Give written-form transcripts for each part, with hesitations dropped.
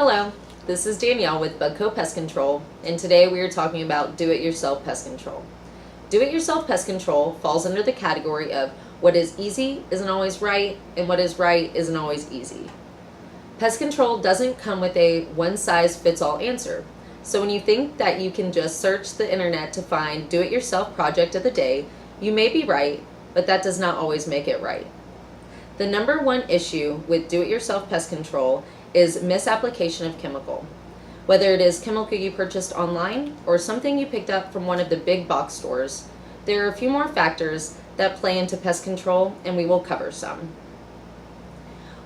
Hello, this is Danielle with BUGCO Pest Control, and today we are talking about do-it-yourself pest control. Do-it-yourself pest control falls under the category of what is easy isn't always right, and what is right isn't always easy. Pest control doesn't come with a one-size-fits-all answer, so when you think that you can just search the internet to find do-it-yourself project of the day, you may be right, but that does not always make it right. The number one issue with do-it-yourself pest control is misapplication of chemical. Whether it is chemical you purchased online or something you picked up from one of the big box stores, there are a few more factors that play into pest control, and we will cover some.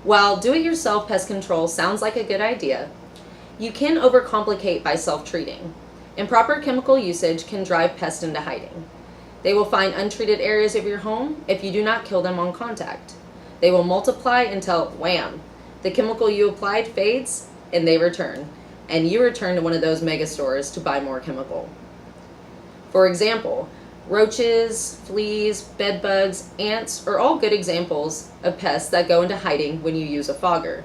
While do-it-yourself pest control sounds like a good idea, you can overcomplicate by self-treating. Improper chemical usage can drive pests into hiding. They will find untreated areas of your home if you do not kill them on contact. They will multiply until, wham, the chemical you applied fades and they return, and you return to one of those mega stores to buy more chemical. For example, roaches, fleas, bed bugs, ants are all good examples of pests that go into hiding when you use a fogger.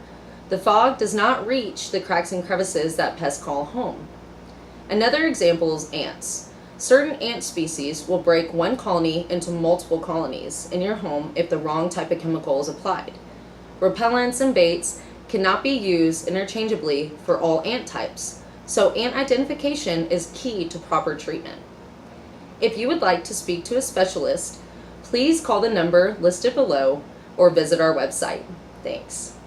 The fog does not reach the cracks and crevices that pests call home. Another example is ants. Certain ant species will break one colony into multiple colonies in your home if the wrong type of chemical is applied. Repellents and baits cannot be used interchangeably for all ant types, so ant identification is key to proper treatment. If you would like to speak to a specialist, please call the number listed below or visit our website. Thanks.